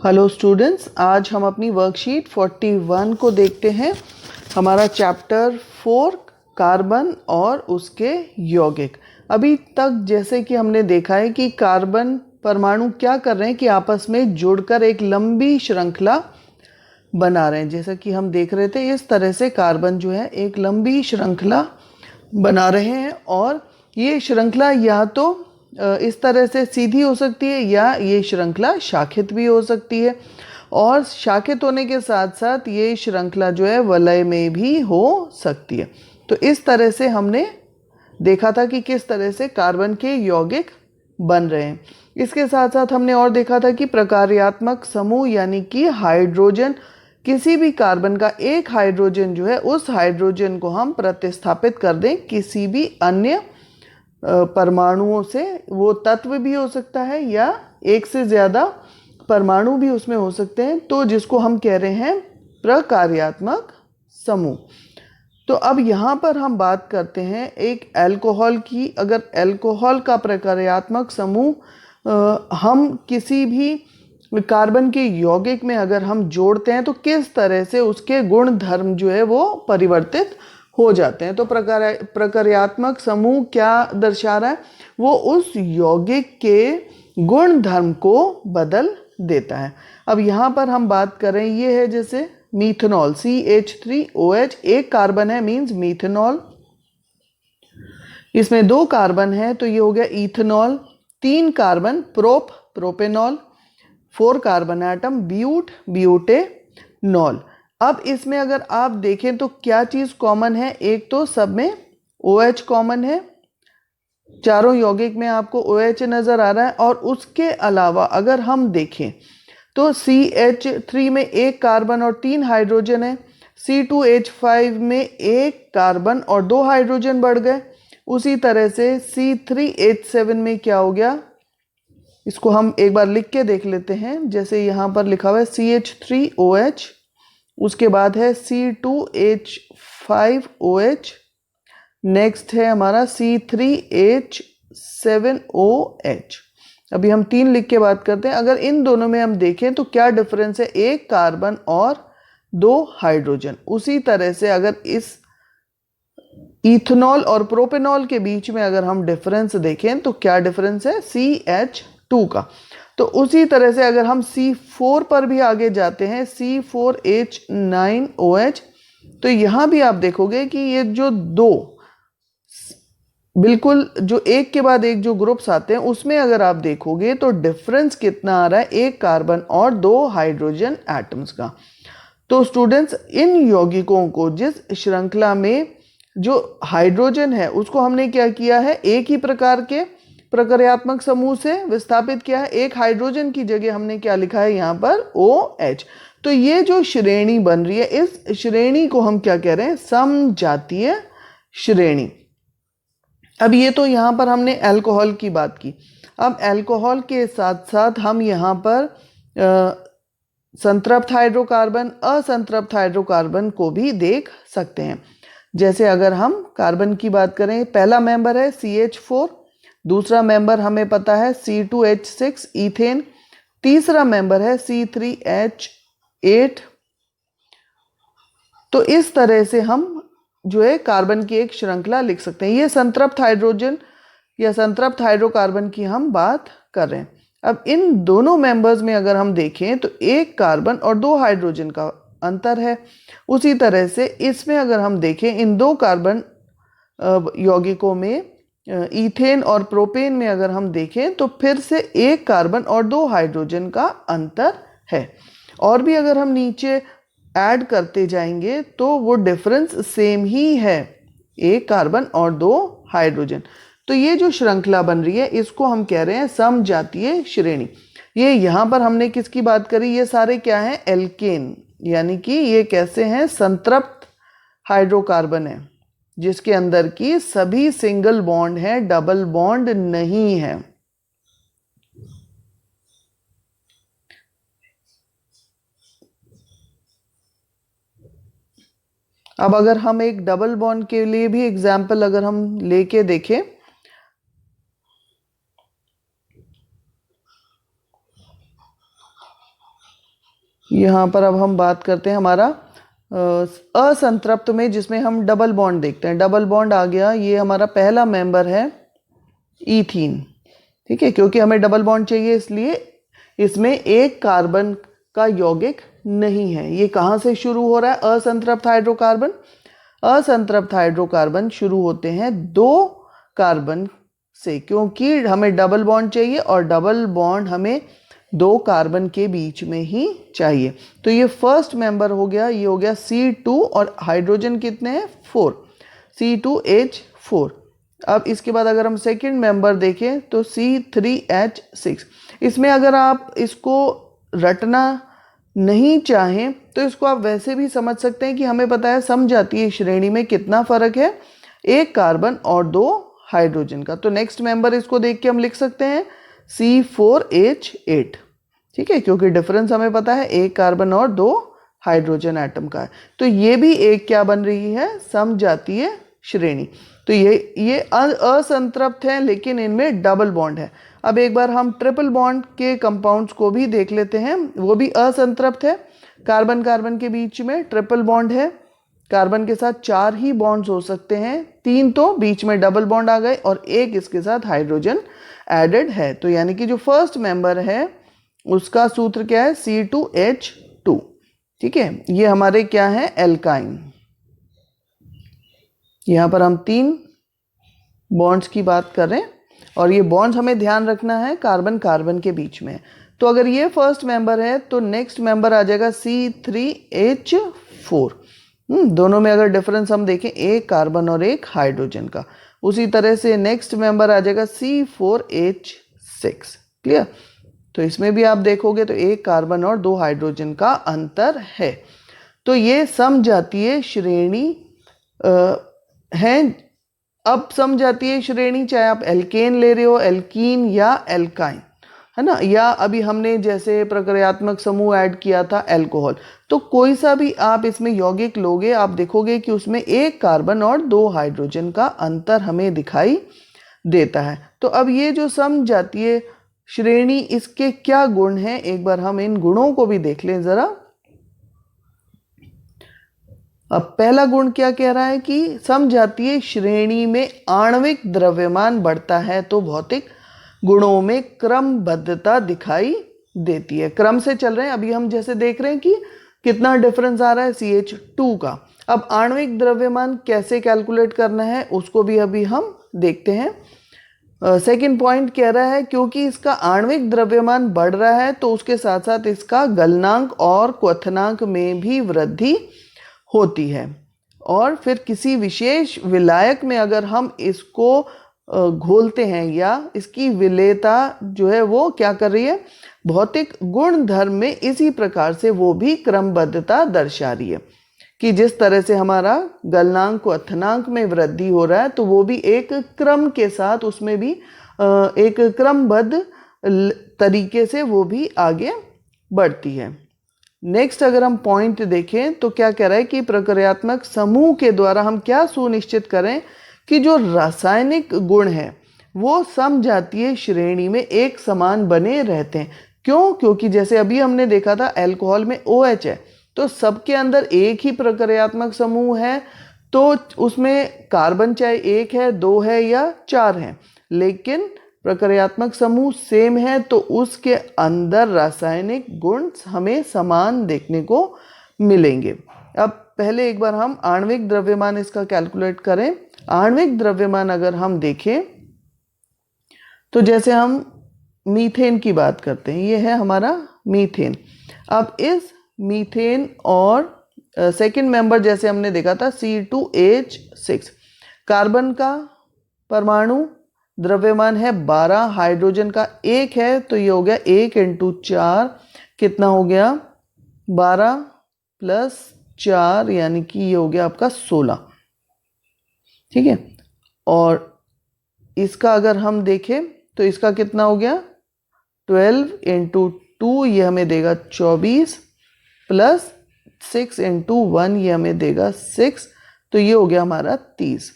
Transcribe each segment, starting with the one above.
Hello students, आज हम अपनी वर्कशीट 41 को देखते हैं। हमारा चैप्टर 4 कार्बन और उसके यौगिक। अभी तक जैसे कि हमने देखा है कि कार्बन परमाणु क्या कर रहे हैं कि आपस में जुड़कर एक लंबी श्रृंखला बना रहे हैं। जैसा कि हम देख रहे थे, इस तरह से कार्बन जो है एक लंबी श्रृंखला बना रहे हैं और ये श्रृंखला या तो इस तरह से सीधी हो सकती है या ये श्रृंखला शाखित भी हो सकती है, और शाखित होने के साथ साथ ये श्रृंखला जो है वलय में भी हो सकती है। तो इस तरह से हमने देखा था कि किस तरह से कार्बन के यौगिक बन रहे हैं। इसके साथ साथ हमने और देखा था कि प्रकार्यात्मक समूह यानी कि हाइड्रोजन, किसी भी कार्बन का एक हाइड्रोजन जो है उस हाइड्रोजन को हम प्रतिस्थापित कर दें किसी भी अन्य परमाणुओं से। वो तत्व भी हो सकता है या एक से ज़्यादा परमाणु भी उसमें हो सकते हैं, तो जिसको हम कह रहे हैं प्रकार्यात्मक समूह। तो अब यहाँ पर हम बात करते हैं एक अल्कोहल की। अगर अल्कोहल का प्रकार्यात्मक समूह हम किसी भी कार्बन के यौगिक में अगर हम जोड़ते हैं तो किस तरह से उसके गुण धर्म जो है वो परिवर्तित हो जाते हैं। तो प्रकार्यात्मक समूह क्या दर्शा रहा है? वो उस यौगिक के गुण धर्म को बदल देता है। अब यहाँ पर हम बात करें, ये है जैसे मीथेनॉल CH3OH, एक कार्बन है मीन्स मीथेनॉल। इसमें 2 कार्बन है तो ये हो गया ethanol. 3 carbon propanol. 4 carbon atom butanol. अब इसमें अगर आप देखें तो क्या चीज़ कॉमन है? एक तो सब में OH कॉमन है, चारों यौगिक में आपको OH नज़र आ रहा है। और उसके अलावा अगर हम देखें तो CH3 में 1 कार्बन और 3 हाइड्रोजन है। C2H5 में 1 कार्बन और 2 हाइड्रोजन बढ़ गए। उसी तरह से C3H7 में क्या हो गया, इसको हम एक बार लिख के देख लेते हैं। जैसे यहाँ पर लिखा हुआ है CH3OH, उसके बाद है C2H5OH, नेक्स्ट है हमारा C3H7OH। अभी हम 3 लिख के बात करते हैं। अगर इन दोनों में हम देखें तो क्या डिफरेंस है? 1 कार्बन और 2 हाइड्रोजन। उसी तरह से अगर इस इथेनॉल और प्रोपेनॉल के बीच में अगर हम डिफरेंस देखें तो क्या डिफरेंस है? CH2 का। तो उसी तरह से अगर हम C4 पर भी आगे जाते हैं, C4H9OH, तो यहाँ भी आप देखोगे कि ये जो 2 बिल्कुल जो एक के बाद एक जो ग्रुप्स आते हैं उसमें अगर आप देखोगे तो डिफरेंस कितना आ रहा है? 1 कार्बन और 2 हाइड्रोजन एटम्स का। तो स्टूडेंट्स, इन यौगिकों को जिस श्रृंखला में जो हाइड्रोजन है उसको हमने क्या किया है? एक ही प्रकार के प्रकार्यात्मक समूह से विस्थापित किया है। एक हाइड्रोजन की जगह हमने क्या लिखा है यहाँ पर? OH। तो ये जो श्रेणी बन रही है, इस श्रेणी को हम क्या कह रहे हैं? समजातीय श्रेणी। अब ये तो यहाँ पर हमने अल्कोहल की बात की। अब अल्कोहल के साथ साथ हम यहाँ पर संतृप्त हाइड्रोकार्बन, असंतृप्त हाइड्रोकार्बन को भी देख सकते हैं। जैसे अगर हम कार्बन की बात करें, पहला मेंबर है CH4, दूसरा मेंबर हमें पता है C2H6 ईथेन, तीसरा मेंबर है C3H8। तो इस तरह से हम जो है कार्बन की एक श्रृंखला लिख सकते हैं। ये संतृप्त हाइड्रोजन या संतृप्त हाइड्रोकार्बन की हम बात कर रहे हैं। अब इन दोनों मेंबर्स में अगर हम देखें तो 1 कार्बन और 2 हाइड्रोजन का अंतर है। उसी तरह से इसमें अगर हम देखें, इन 2 कार्बन यौगिकों में ईथेन और प्रोपेन में अगर हम देखें तो फिर से 1 कार्बन और 2 हाइड्रोजन का अंतर है। और भी अगर हम नीचे ऐड करते जाएंगे तो वो डिफरेंस सेम ही है, 1 कार्बन और 2 हाइड्रोजन। तो ये जो श्रृंखला बन रही है इसको हम कह रहे हैं समजातीय श्रेणी। ये यहाँ पर हमने किसकी बात करी? ये सारे क्या हैं? एल्केन, यानी कि ये कैसे हैं? संतृप्त हाइड्रोकार्बन है जिसके अंदर की सभी सिंगल बॉन्ड है, डबल बॉन्ड नहीं है। अब अगर हम एक डबल बॉन्ड के लिए भी एग्जाम्पल अगर हम लेके देखें, यहाँ पर अब हम बात करते हैं हमारा असंतृप्त में, जिसमें हम डबल बॉन्ड देखते हैं। डबल बॉन्ड आ गया, ये हमारा पहला मेंबर है ईथीन। ठीक है, क्योंकि हमें डबल बॉन्ड चाहिए इसलिए इसमें एक कार्बन का यौगिक नहीं है। ये कहाँ से शुरू हो रहा है असंतृप्त हाइड्रोकार्बन? असंतृप्त हाइड्रोकार्बन शुरू होते हैं 2 कार्बन से, क्योंकि हमें डबल बॉन्ड चाहिए और डबल बॉन्ड हमें 2 कार्बन के बीच में ही चाहिए। तो ये फर्स्ट मेंबर हो गया, ये हो गया C2 और हाइड्रोजन कितने हैं 4, C2H4। अब इसके बाद अगर हम सेकंड मेंबर देखें तो C3H6। इसमें अगर आप इसको रटना नहीं चाहें तो इसको आप वैसे भी समझ सकते हैं कि हमें पता है समजातीय श्रेणी में कितना फर्क है, 1 कार्बन और 2 हाइड्रोजन का। तो नेक्स्ट मेंबर इसको देख के हम लिख सकते हैं C4H8। ठीक है, क्योंकि डिफरेंस हमें पता है 1 कार्बन और 2 हाइड्रोजन एटम का है। तो ये भी एक क्या बन रही है, समजातीय श्रेणी। तो ये असंतृप्त है लेकिन इनमें डबल बॉन्ड है। अब एक बार हम ट्रिपल बॉन्ड के कंपाउंड्स को भी देख लेते हैं, वो भी असंतृप्त है। कार्बन कार्बन के बीच में ट्रिपल बॉन्ड है, कार्बन के साथ 4 ही बॉन्ड्स हो सकते हैं, 3 तो बीच में डबल बॉन्ड आ गए और 1 इसके साथ हाइड्रोजन एडेड है। तो यानी कि जो फर्स्ट मेंबर है उसका सूत्र क्या है, C2H2। ठीक है, ये हमारे क्या है, एल्काइन। यहाँ पर हम 3 बॉन्ड्स की बात कर रहे हैं और ये बॉन्ड्स हमें ध्यान रखना है कार्बन कार्बन के बीच में। तो अगर ये फर्स्ट मेंबर है तो नेक्स्ट मेंबर आ जाएगा C3H4। दोनों में अगर डिफरेंस हम देखें 1 कार्बन और 1 हाइड्रोजन का। उसी तरह से नेक्स्ट मेंबर आ जाएगा C4H6। क्लियर? तो इसमें भी आप देखोगे तो 1 कार्बन और 2 हाइड्रोजन का अंतर है। तो ये समजातीय श्रेणी है। अब समजातीय श्रेणी चाहे आप एल्केन ले रहे हो, एल्कीन या एल्काइन, है ना, या अभी हमने जैसे प्रक्रियात्मक समूह ऐड किया था अल्कोहल, तो कोई सा भी आप इसमें यौगिक लोगे आप देखोगे कि उसमें 1 कार्बन और 2 हाइड्रोजन का अंतर हमें दिखाई देता है। तो अब ये जो समजातीय श्रेणी, इसके क्या गुण हैं, एक बार हम इन गुणों को भी देख लें जरा। अब पहला गुण क्या कह रहा है कि समजातीय श्रेणी में आणविक द्रव्यमान बढ़ता है तो भौतिक गुणों में क्रमबद्धता दिखाई देती है। क्रम से चल रहे हैं, अभी हम जैसे देख रहे हैं कि कितना डिफरेंस आ रहा है CH2 का। अब आणविक द्रव्यमान कैसे कैलकुलेट करना है उसको भी अभी हम देखते हैं। सेकंड पॉइंट कह रहा है क्योंकि इसका आणविक द्रव्यमान बढ़ रहा है तो उसके साथ साथ इसका गलनांक और क्वथनांक में भी वृद्धि होती है। और फिर किसी विशेष विलायक में अगर हम इसको घोलते हैं या इसकी विलेयता जो है वो क्या कर रही है, भौतिक गुण धर्म में इसी प्रकार से वो भी क्रमबद्धता दर्शा रही है कि जिस तरह से हमारा गलनांक क्वथनांक में वृद्धि हो रहा है तो वो भी एक क्रम के साथ उसमें भी एक क्रमबद्ध तरीके से वो भी आगे बढ़ती है। नेक्स्ट अगर हम पॉइंट देखें तो क्या कह रहा है कि प्रक्रियात्मक समूह के द्वारा हम क्या सुनिश्चित करें कि जो रासायनिक गुण हैं वो समजातीय श्रेणी में एक समान बने रहते हैं। क्यों? क्योंकि जैसे अभी हमने देखा था अल्कोहल में OH है तो सबके अंदर एक ही प्रक्रियात्मक समूह है, तो उसमें कार्बन चाहे 1 है 2 है या 4 है, लेकिन प्रक्रियात्मक समूह सेम है तो उसके अंदर रासायनिक गुण हमें समान देखने को मिलेंगे। अब पहले एक बार हम आणविक द्रव्यमान इसका कैलकुलेट करें। आणविक द्रव्यमान अगर हम देखें तो जैसे हम मीथेन की बात करते हैं, ये है हमारा मीथेन। अब इस मीथेन और सेकंड मेंबर जैसे हमने देखा था C2H6, कार्बन का परमाणु द्रव्यमान है 12, हाइड्रोजन का 1 है तो ये हो गया 1 × 4 कितना हो गया 12 + 4 यानी कि ये हो गया आपका 16। ठीक है, और इसका अगर हम देखें तो इसका कितना हो गया 12 × 2 ये हमें देगा 24 + 6 × 1 ये हमें देगा 6, तो ये हो गया हमारा 30।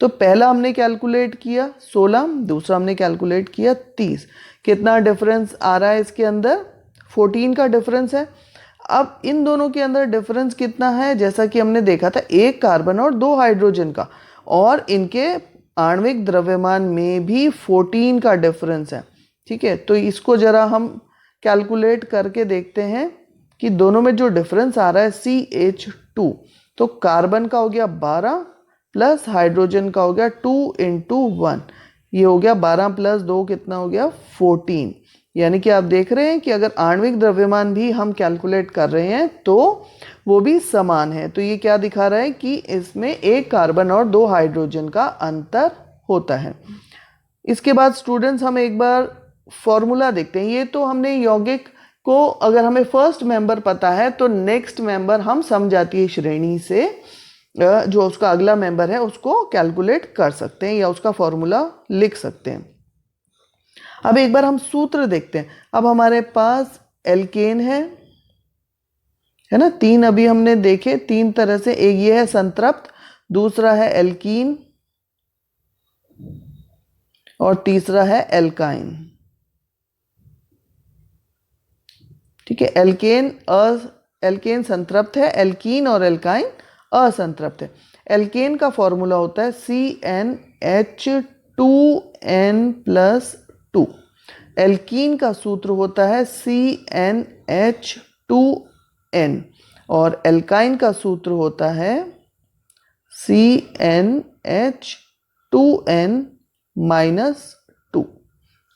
तो पहला हमने कैलकुलेट किया 16, दूसरा हमने कैलकुलेट किया 30। कितना डिफरेंस आ रहा है इसके अंदर 14 का डिफरेंस है। अब इन दोनों के अंदर डिफरेंस कितना है, जैसा कि हमने देखा था, एक कार्बन और 2 हाइड्रोजन का, और इनके आणविक द्रव्यमान में भी 14 का डिफरेंस है। ठीक है, तो इसको जरा हम कैलकुलेट करके देखते हैं कि दोनों में जो डिफरेंस आ रहा है CH2, तो कार्बन का हो गया 12 प्लस हाइड्रोजन का हो गया 2 × 1, ये हो गया 12 प्लस 2 कितना हो गया 14। यानी कि आप देख रहे हैं कि अगर आणविक द्रव्यमान भी हम कैलकुलेट कर रहे हैं तो वो भी समान है। तो ये क्या दिखा रहा है कि इसमें एक कार्बन और 2 हाइड्रोजन का अंतर होता है। इसके बाद स्टूडेंट्स हम एक बार फॉर्मूला देखते हैं। ये तो हमने यौगिक को, अगर हमें फर्स्ट मेंबर पता है तो नेक्स्ट मेंबर हम समजातीय श्रेणी से जो उसका अगला मेंबर है उसको कैलकुलेट कर सकते हैं या उसका फॉर्मूला लिख सकते हैं। अब एक बार हम सूत्र देखते हैं। अब हमारे पास एल्केन है ना, 3 अभी हमने देखे 3 तरह से। एक ये है संतृप्त, दूसरा है एल्कीन और तीसरा है एल्काइन। ठीक है, एल्केन संतृप्त है, एल्कीन और एल्काइन असंतृप्त है। एल्केन का फॉर्मूला होता है CnH2n+2। एल्कीन का सूत्र होता है CnH2n और एल्काइन का सूत्र होता है CnH2n-2।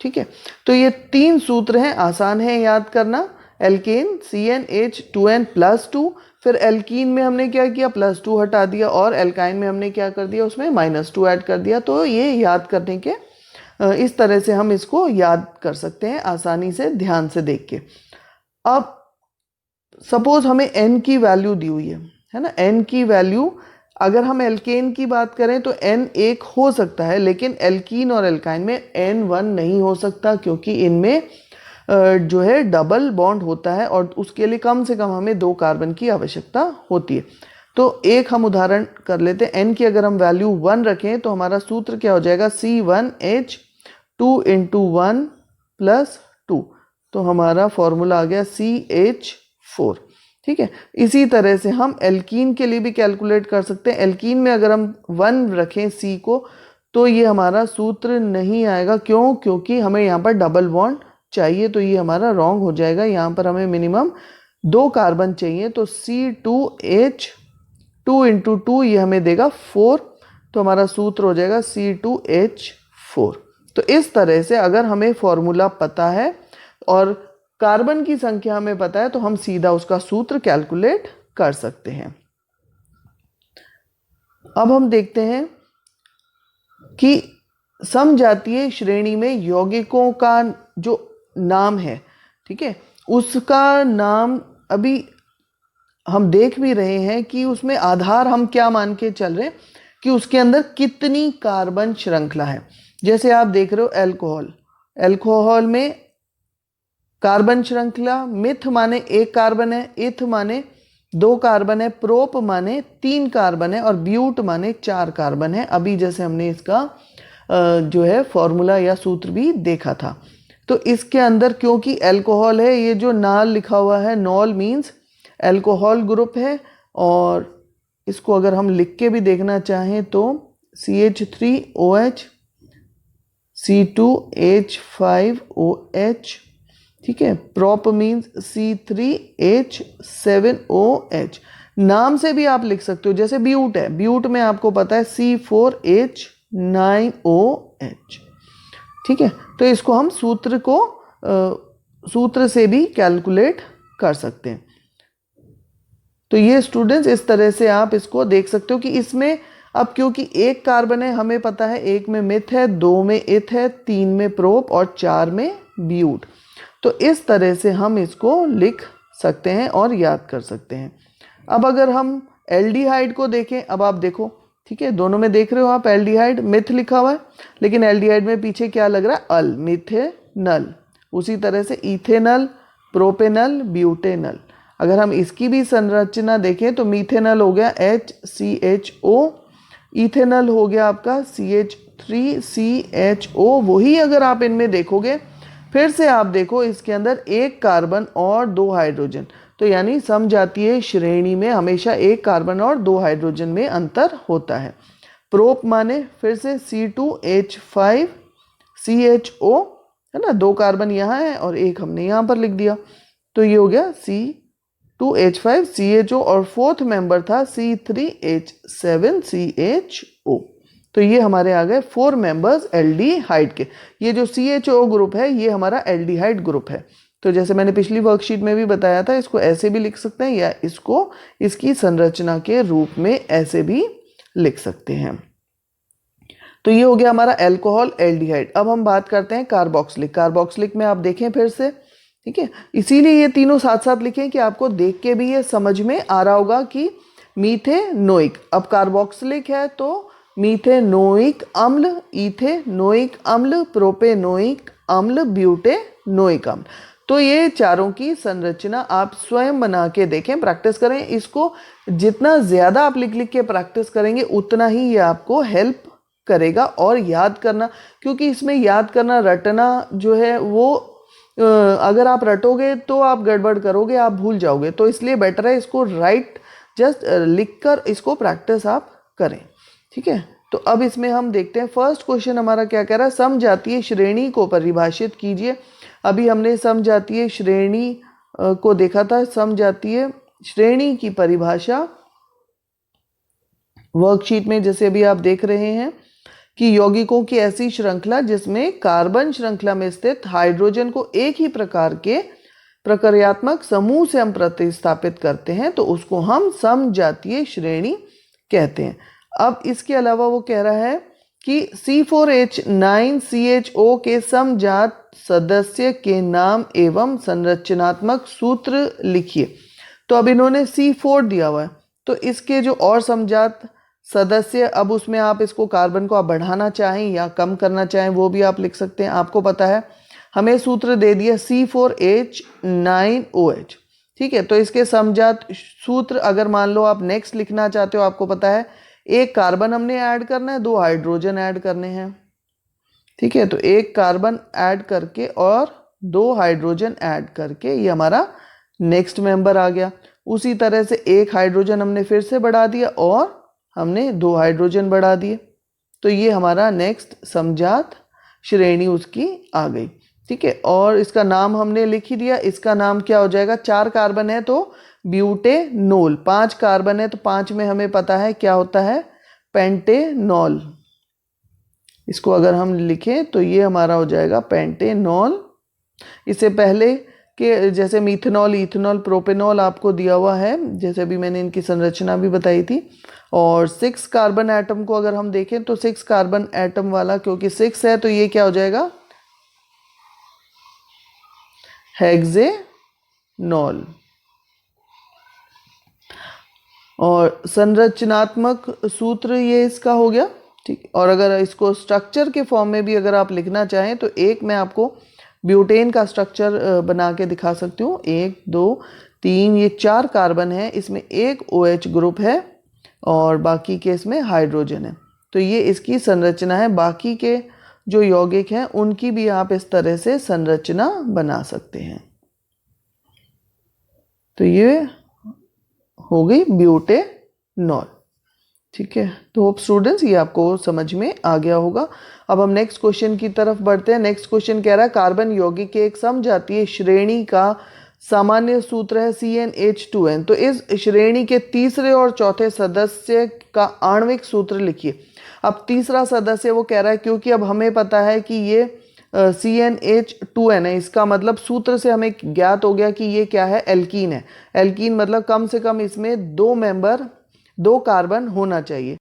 ठीक है, तो ये 3 सूत्र हैं, आसान है याद करना। एल्केन CnH2n+2, फिर एल्कीन में हमने क्या किया +2 हटा दिया, और एल्काइन में हमने क्या कर दिया उसमें -2 ऐड कर दिया। तो ये याद करने के इस तरह से हम इसको याद कर सकते हैं आसानी से, ध्यान से देख के। अब सपोज हमें n की वैल्यू दी हुई है ना, n की वैल्यू अगर हम एल्केन की बात करें तो n 1 हो सकता है, लेकिन एल्कीन और एल्काइन में n 1 नहीं हो सकता, क्योंकि इनमें जो है डबल बॉन्ड होता है और उसके लिए कम से कम हमें 2 कार्बन की आवश्यकता होती है। तो एक हम उदाहरण कर लेते हैं। n की अगर हम वैल्यू 1 रखें तो हमारा सूत्र क्या हो जाएगा, C1H2 × 1 + 2, तो हमारा फॉर्मूला आ गया CH4। ठीक है, इसी तरह से हम एल्कीन के लिए भी कैलकुलेट कर सकते हैं। एल्कीन में अगर हम 1 रखें C को, तो ये हमारा सूत्र नहीं आएगा। क्यों? क्योंकि हमें यहाँ पर डबल बॉन्ड चाहिए, तो ये हमारा रॉन्ग हो जाएगा। यहाँ पर हमें मिनिमम 2 कार्बन चाहिए, तो C2H2 × 2 ये हमें देगा 4, तो हमारा सूत्र हो जाएगा C2H4। तो इस तरह से अगर हमें फॉर्मूला पता है और कार्बन की संख्या हमें पता है तो हम सीधा उसका सूत्र कैलकुलेट कर सकते हैं। अब हम देखते हैं कि समजातीय श्रेणी में यौगिकों का जो नाम है, ठीक है, उसका नाम अभी हम देख भी रहे हैं कि उसमें आधार हम क्या मान के चल रहे हैं कि उसके अंदर कितनी कार्बन श्रृंखला है। जैसे आप देख रहे हो अल्कोहल में कार्बन श्रृंखला, मिथ माने 1 कार्बन है, इथ माने 2 कार्बन है, प्रोप माने 3 कार्बन है और ब्यूट माने 4 कार्बन है। अभी जैसे हमने इसका जो है फॉर्मूला या सूत्र भी देखा था। तो इसके अंदर क्योंकि अल्कोहल है, ये जो नाल लिखा हुआ है, नॉल मीन्स अल्कोहल ग्रुप है, और इसको अगर हम लिख के भी देखना चाहें तो CH3OH C2H5OH, ठीक है, प्रोप मीन्स C3H7OH। नाम से भी आप लिख सकते हो, जैसे ब्यूट है, ब्यूट में आपको पता है C4H9OH। ठीक है, तो इसको हम सूत्र से भी कैलकुलेट कर सकते हैं। तो ये स्टूडेंट्स इस तरह से आप इसको देख सकते हो कि इसमें अब क्योंकि 1 कार्बन है, हमें पता है 1 में मिथ है, 2 में इथ है, 3 में प्रोप और 4 में ब्यूट। तो इस तरह से हम इसको लिख सकते हैं और याद कर सकते हैं। अब अगर हम एल्डिहाइड को देखें, अब आप देखो, ठीक है, दोनों में देख रहे हो आप एल्डिहाइड, मिथ लिखा हुआ है, लेकिन एल्डिहाइड में पीछे क्या लग रहा है, अल, मिथेनल। उसी तरह से इथेनल, प्रोपेनल, ब्यूटेनल। अगर हम इसकी भी संरचना देखें तो मीथेनल हो गया HCHO, इथेनल हो गया आपका CH3CHO। वही अगर आप इनमें देखोगे, फिर से आप देखो इसके अंदर 1 कार्बन और 2 हाइड्रोजन, तो यानी समजातीय श्रेणी में हमेशा एक कार्बन और 2 हाइड्रोजन में अंतर होता है। प्रोप माने फिर से C2H5CHO, है ना, 2 कार्बन यहाँ है और एक हमने यहाँ पर लिख दिया, तो ये हो गया C2H5CHO और फोर्थ मेंबर था C3H7CHO। तो ये हमारे आ गए 4 मेंबर्स एल्डिहाइड के। ये जो CHO ग्रुप है ये हमारा एल्डिहाइड ग्रुप है। तो जैसे मैंने पिछली वर्कशीट में भी बताया था, इसको ऐसे भी लिख सकते हैं या इसको इसकी संरचना के रूप में ऐसे भी लिख सकते हैं। तो ये हो गया हमारा अल्कोहल एल्डिहाइड। अब हम बात करते हैं कार्बोक्सिलिक। कार्बोक्सिलिक में आप देखें फिर से, ठीक है, इसीलिए ये तीनों साथ साथ लिखें कि आपको देख के भी ये समझ में आ रहा होगा कि मीथेनोइक। अब कार्बोक्सिलिक है तो मीथेनोइक अम्ल, इथेनोइक अम्ल, प्रोपेनोइक अम्ल, ब्यूटेनोइक अम्ल। तो ये चारों की संरचना आप स्वयं बना के देखें, प्रैक्टिस करें। इसको जितना ज़्यादा आप लिख लिख के प्रैक्टिस करेंगे उतना ही ये आपको हेल्प करेगा। और याद करना, क्योंकि इसमें याद करना रटना जो है वो अगर आप रटोगे तो आप गड़बड़ करोगे, आप भूल जाओगे। तो इसलिए बेटर है इसको राइट जस्ट लिख कर इसको प्रैक्टिस आप करें, ठीक है। तो अब इसमें हम देखते हैं फर्स्ट क्वेश्चन हमारा क्या कह रहा है, समजातीय श्रेणी को परिभाषित कीजिए। अभी हमने समजातीय श्रेणी को देखा था। समजातीय श्रेणी की परिभाषा वर्कशीट में जैसे अभी आप देख रहे हैं कि यौगिकों की ऐसी श्रृंखला जिसमें कार्बन श्रृंखला में स्थित हाइड्रोजन को एक ही प्रकार के प्रक्रियात्मक समूह से हम प्रतिस्थापित करते हैं तो उसको हम समजातीय श्रेणी कहते हैं। अब इसके अलावा वो कह रहा है कि C4H9CHO के समजात सदस्य के नाम एवं संरचनात्मक सूत्र लिखिए। तो अब इन्होंने C4 दिया हुआ है, तो इसके जो और समजात सदस्य, अब उसमें आप इसको कार्बन को आप बढ़ाना चाहें या कम करना चाहें वो भी आप लिख सकते हैं। आपको पता है हमें सूत्र दे दिया C4H9OH, ठीक है। तो इसके समजात सूत्र अगर मान लो आप नेक्स्ट लिखना चाहते हो, आपको पता है एक कार्बन हमने ऐड करना है, 2 हाइड्रोजन ऐड करने हैं, ठीक है। तो एक कार्बन ऐड करके और 2 हाइड्रोजन ऐड करके ये हमारा नेक्स्ट मेंबर आ गया। उसी तरह से एक हाइड्रोजन हमने फिर से बढ़ा दिया और हमने 2 हाइड्रोजन बढ़ा दिए, तो ये हमारा नेक्स्ट समजात श्रेणी उसकी आ गई, ठीक है। और इसका नाम हमने लिख ही दिया। इसका नाम क्या हो जाएगा, 4 कार्बन है तो ब्यूटेनोल, 5 कार्बन है तो 5 में हमें पता है क्या होता है, पेंटेनॉल। इसको अगर हम लिखें तो ये हमारा हो जाएगा पेंटेनॉल। इससे पहले कि जैसे मीथेनॉल, इथेनॉल, प्रोपेनॉल आपको दिया हुआ है, जैसे अभी मैंने इनकी संरचना भी बताई थी। और 6 कार्बन एटम को अगर हम देखें तो 6 कार्बन एटम वाला, क्योंकि 6 है तो ये क्या हो जाएगा, हेक्सेनॉल। और संरचनात्मक सूत्र ये इसका हो गया, ठीक। और अगर इसको स्ट्रक्चर के फॉर्म में भी अगर आप लिखना चाहें तो एक मैं आपको ब्यूटेन का स्ट्रक्चर बना के दिखा सकती हूँ। 1 2 3 ये 4 कार्बन है, इसमें एक OH ग्रुप है और बाकी के इसमें हाइड्रोजन है। तो ये इसकी संरचना है। बाकी के जो यौगिक हैं उनकी भी आप इस तरह से संरचना बना सकते हैं। तो ये हो गई ब्यूटेनॉल, ठीक है। तो होप स्टूडेंट्स ये आपको समझ में आ गया होगा। अब हम नेक्स्ट क्वेश्चन की तरफ बढ़ते हैं। नेक्स्ट क्वेश्चन कह रहा है कार्बन यौगिक के एक समजातीय श्रेणी का सामान्य सूत्र है CnH2n। तो इस श्रेणी के तीसरे और चौथे सदस्य का आणविक सूत्र लिखिए। अब तीसरा सदस्य वो कह रहा है, क्योंकि अब हमें पता है कि ये CnH2n है, इसका मतलब सूत्र से हमें ज्ञात हो गया कि ये क्या है, एल्कीन है। एल्कीन मतलब कम से कम इसमें 2 मेंबर, 2 कार्बन होना चाहिए।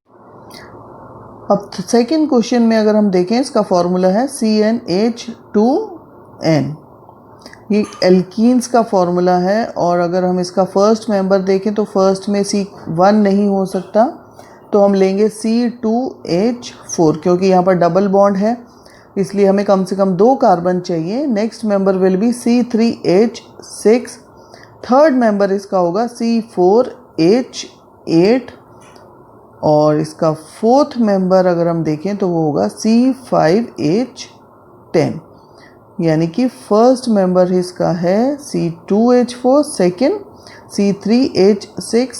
अब सेकंड क्वेश्चन में अगर हम देखें, इसका फॉर्मूला है CnH2n, ये एल्कीन्स का फॉर्मूला है। और अगर हम इसका फर्स्ट मेंबर देखें तो फर्स्ट में C1 नहीं हो सकता, तो हम लेंगे C2H4, क्योंकि यहाँ पर डबल बॉन्ड है इसलिए हमें कम से कम 2 कार्बन चाहिए। Next member will be C3H6, third member इसका होगा C4H8 और इसका फोर्थ मेंबर अगर हम देखें तो वो होगा C5H10। यानी कि फर्स्ट मेंबर इसका है C2H4, सेकेंड C3H6,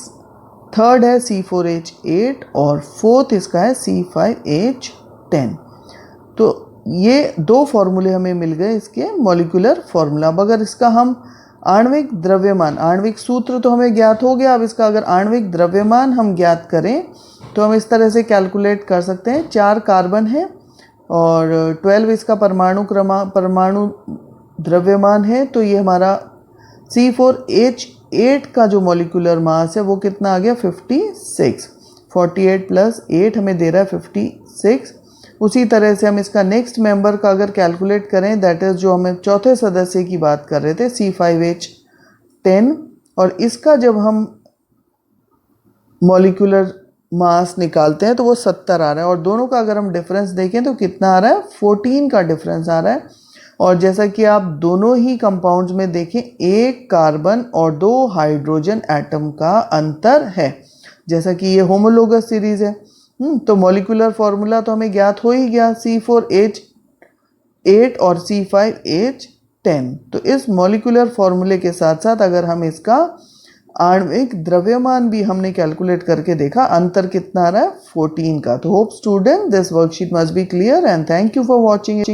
थर्ड है C4H8 और फोर्थ इसका है C5H10। तो ये दो फॉर्मूले हमें मिल गए इसके मॉलिक्यूलर फॉर्मूला। अब अगर इसका हम आणविक द्रव्यमान, आणविक सूत्र तो हमें ज्ञात हो गया, अब इसका अगर आणविक द्रव्यमान हम ज्ञात करें तो हम इस तरह से कैलकुलेट कर सकते हैं। 4 कार्बन है और 12 इसका परमाणु द्रव्यमान है, तो ये हमारा C4H8 का जो मॉलिक्यूलर मास है वो कितना आ गया 56। 48 + 8 हमें दे रहा है 56। उसी तरह से हम इसका नेक्स्ट मेंबर का अगर कैलकुलेट करें, दैट इज़ जो हमें चौथे सदस्य की बात कर रहे थे C5H10, और इसका जब हम मॉलिक्यूलर मास निकालते हैं तो वो 70 आ रहा है, और दोनों का अगर हम डिफरेंस देखें तो कितना आ रहा है 14 का डिफरेंस आ रहा है। और जैसा कि आप दोनों ही कंपाउंड्स में देखें, एक कार्बन और 2 हाइड्रोजन एटम का अंतर है, जैसा कि ये होमोलोगस सीरीज है। तो मॉलिक्यूलर फॉर्मूला तो हमें ज्ञात हो ही गया, C4H8 और C5H10। तो इस मॉलिक्यूलर फॉर्मूले के साथ साथ अगर हम इसका आणविक द्रव्यमान भी हमने कैलकुलेट करके देखा, अंतर कितना आ रहा है 14 का। तो hope student this worksheet must be clear and thank you for watching.